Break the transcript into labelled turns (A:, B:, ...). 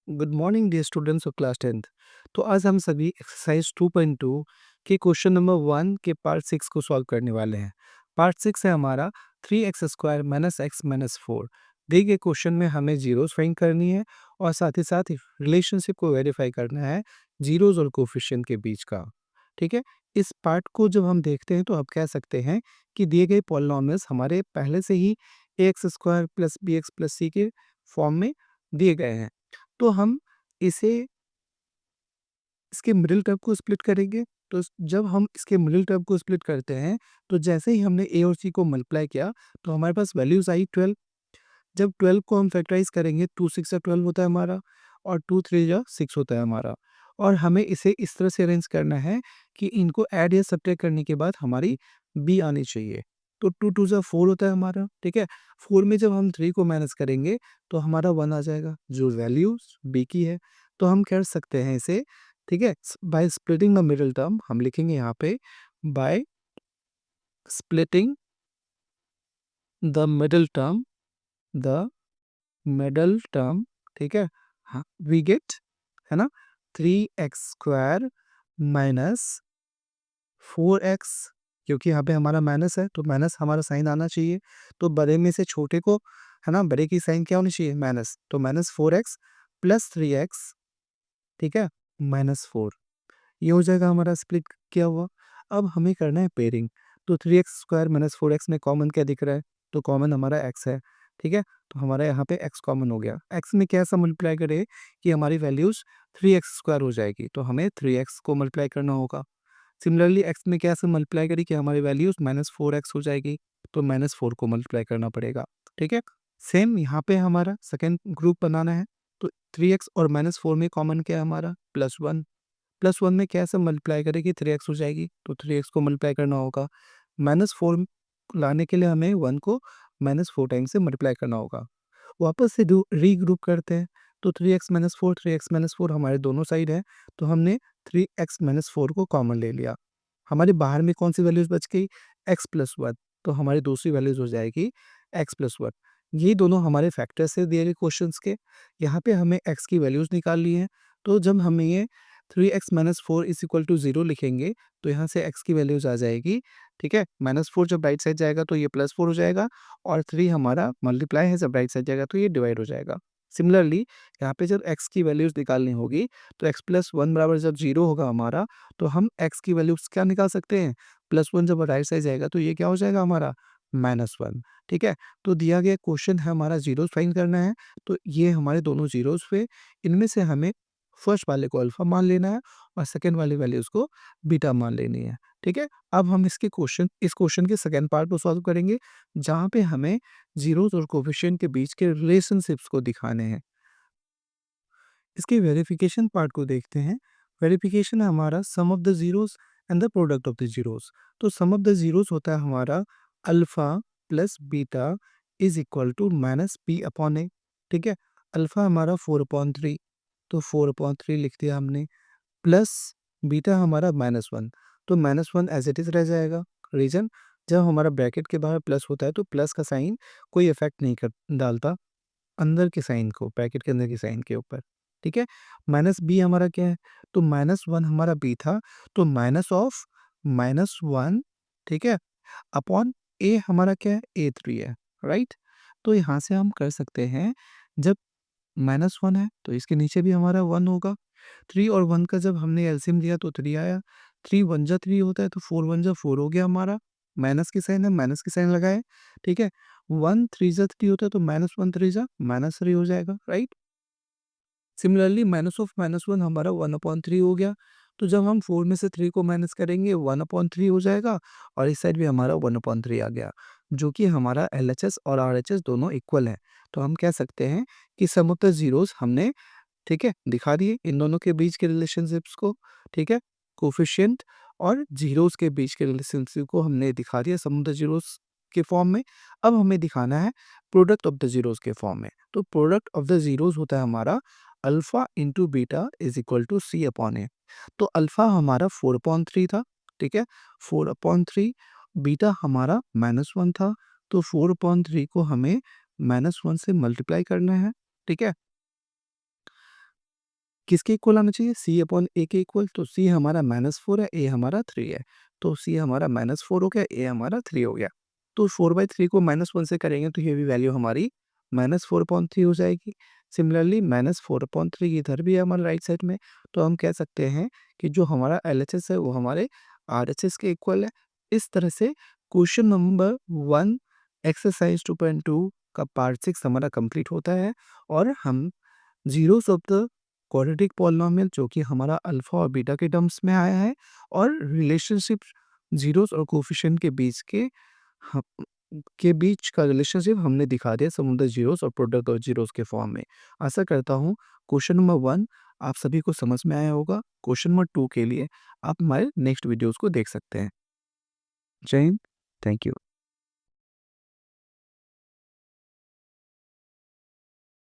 A: Good morning dear students of class 10th। तो आज हम सभी एक्सरसाइज 2.2 के क्वेश्चन नंबर 1 के पार्ट 6 को सॉल्व करने वाले हैं। पार्ट 6 है हमारा 3x square minus x minus 4। दिए गए क्वेश्चन में हमें जीरोस फाइंड करनी है और साथ ही साथ रिलेशनशिप को वेरीफाई करना है जीरोस और कोफिशिएंट के बीच का। ठीक है, इस पार्ट को जब हम देखते हैं तो आप कह सकते हैं कि दिए गए पॉलिनॉमियल्स हमारे पहले से ही ax square plus B X plus C के फॉर्म में दिए गए हैं। तो हम इसे इसके मिडिल टर्म को स्प्लिट करेंगे। तो जब हम इसके मिडिल टर्म को स्प्लिट करते हैं तो जैसे ही हमने ए और सी को मल्टीप्लाई किया तो हमारे पास वैल्यूज आई 12। जब 12 को हम फैक्टराइज करेंगे 2 6 12 होता है हमारा और 2 3 जा 6 होता है हमारा। और हमें इसे इस तरह से अरेंज करना है कि इनको ऐड या सब्ट्रैक्ट करने के बाद हमारी बी आनी चाहिए। तो 2 2 जा 4 होता है हमारा। ठीक है, 4 में जब हम 3 को माइनस करेंगे तो हमारा 1 आ जाएगा जो वैल्यू बी की है। तो हम कर सकते हैं इसे, ठीक है, by splitting the middle term हम लिखेंगे यहाँ पे by splitting the middle term, the middle term. ठीक है, हाँ, वी गेट, है ना, 3x² माइनस 4x। क्योंकि यहाँ पे हमारा माइनस है तो माइनस हमारा साइन आना चाहिए। तो बड़े में से छोटे को, है ना, बड़े की साइन क्या होनी चाहिए, माइनस। तो माइनस 4x प्लस 3x, ठीक है, माइनस 4। ये हो जाएगा हमारा स्प्लिट किया हुआ। अब हमें करना है पेयरिंग। तो 3x² माइनस 4x में कॉमन क्या दिख रहा है, तो कॉमन हमारा x है। ठीक है, तो हमारा यहाँ पे x कॉमन हो गया। x में कैसा मल्टीप्लाई करें कि हमारी वैल्यूज 3x² हो जाएगी, तो हमें 3x को मल्टीप्लाई करना होगा। सिमिलरली x में कैसे मल्टीप्लाई करें कि हमारी वैल्यूज -4x हो जाएगी, तो -4 को मल्टीप्लाई करना पड़ेगा। ठीक है, सेम यहाँ पे हमारा सेकेंड ग्रुप बनाना है। तो 3x और -4 में कॉमन क्या है हमारा, +1। +1 में कैसे मल्टीप्लाई करें कि 3x हो जाएगी, तो 3x को मल्टीप्लाई करना होगा। -4 लाने के लिए हमें 1 को -4 टाइम से मल्टीप्लाई करना होगा। वापस से रीग्रुप करते हैं। तो 3x - 4 हमारे दोनों साइड है, तो हमने 3x - 4 को कॉमन ले लिया। हमारे बाहर में कौन सी वैल्यूज बच गई, x+1। तो हमारी दूसरी वैल्यूज हो जाएगी x+1। ये दोनों हमारे फैक्टर्स से दिए गए क्वेश्चंस के। यहाँ पे हमें x की वैल्यूज निकालनी है। तो जब हमें ये 3x - 4 = 0 लिखेंगे तो यहाँ से x की वैल्यूज आ जाएगी। ठीक है, -4 जब राइट साइड जाएगा तो ये +4 हो जाएगा और 3 हमारा मल्टीप्लाई है, जब राइट साइड जाएगा तो ये डिवाइड हो जाएगा। सिमिलरली यहाँ पे जब x की वैल्यूज निकालनी होगी तो x+1 बराबर जब 0 होगा हमारा, तो हम x की वैल्यूज क्या निकाल सकते हैं, +1 जब राइट साइड जाएगा तो ये क्या हो जाएगा हमारा, -1। ठीक है, तो दिया गया क्वेश्चन है हमारा जीरोस फाइंड करना है। तो ये हमारे दोनों जीरोस पे, इनमें से हमें फर्स्ट वाले को अल्फा मान लेना है और सेकंड वाली वैल्यूज को बीटा मान लेनी है। ठीक है, अब हम इस क्वेश्चन के सेकंड पार्ट को सॉल्व करेंगे, जहाँ पे हमें जीरोस और कोफिशिएंट के बीच के रिलेशनशिप्स को दिखाने हैं। इसके वेरिफिकेशन पार्ट को देखते हैं। वेरिफिकेशन है हमारा sum of the zeros and the product of the zeros. तो सम ऑफ द जीरोस होता है हमारा alpha plus beta is equal to -b/a। ठीक है, अल्फा हमारा 4/3, तो 4/3 लिख दिया हमने, प्लस बीटा हमारा -1। तो -1 एज इट इज रह जाएगा। रीजन, जब हमारा ब्रैकेट के बाहर प्लस होता है तो प्लस का साइन कोई इफेक्ट नहीं कर डालता अंदर के साइन को, ब्रैकेट के अंदर के साइन के ऊपर। ठीक है, माइनस बी हमारा क्या है, तो -1 हमारा बी था, तो माइनस ऑफ -1, ठीक है, अपॉन ए हमारा क्या है, A3 है, राइट। तो यहाँ से हम कर सकते हैं, जब -1 है तो इसके नीचे भी हमारा 1 होगा। 3 और 1 का जब हमने एलसीएम लिया तो 3 आया। 3 1 जा 3 होता है, तो 4 1 जा 4 हो गया हमारा। माइनस की साइन है, माइनस की साइन लगाए। ठीक है, 1 3 जा 3 होता है, तो -1 3 जा -3 हो जाएगा, राइट। सिमिलरली माइनस ऑफ -1 हमारा 1/3 हो गया। तो जब हम 4 में से 3 को माइनस करेंगे 1/3 हो जाएगा और इस साइड भी हमारा 1/3 आ गया, जो कि हमारा एलएचएस और आरएचएस दोनों इक्वल हैं। तो हम कह सकते हैं कि सम ऑफ द जीरोस हमने, ठीक है, दिखा दिए इन दोनों के बीच के रिलेशनशिप्स को। ठीक है, कोफिशिएंट और जीरोस के बीच के रिलेशनशिप को हमने दिखा दिया सम ऑफ द जीरोस के फॉर्म में। अब हमें दिखाना है प्रोडक्ट ऑफ द जीरोस के फॉर्म में। तो प्रोडक्ट ऑफ द जीरोस होता है हमारा alpha into beta is equal to C/A। तो अल्फा हमारा 4/3 था, ठीक है, 4/3। बीटा हमारा -1 था, तो 4/3 को हमें -1 से मल्टीप्लाई करना है। ठीक है, किसके इक्वल आना चाहिए? सी अपॉन ए के इक्वल। तो सी हमारा -4 है, ए हमारा 3 है। तो सी हमारा -4 हो गया, ए हमारा 3 हो गया। तो 4/3 को -1 से करेंगे तो ये भी वैल्यू हमारी -4/3 हो जाएगी। सिमिलरली -4/3 इधर भी है हमारे राइट साइड में। तो हम कह सकते हैं कि जो हमारा एलएचएस है वो हमारे आरएचएस के इक्वल है। इस तरह से क्वेश्चन नंबर 1 एक्सरसाइज 2.2 का पार्ट 6 हमारा कंप्लीट होता है और हम zeros of the quadratic polynomial जो कि हमारा अल्फ़ा और बीटा के टर्म्स में आया है और रिलेशनशिप ज़ीरोज़ और कोएफ़िशिएंट ह के बीच का रिलेशनशिप हमने दिखा दिया सम ऑफ द ज़ीरोज़ और प्रोडक्ट ऑफ ज़ीरोज़ के फॉर्म में। आशा करता हूँ क्वेश्चन नंबर 1 आप सभी को समझ में आया होगा। क्वेश्चन नंबर 2 के लिए आप हमारे नेक्स्ट वीडियोज़ को देख सकते हैं। जय हिंद, थैंक यू।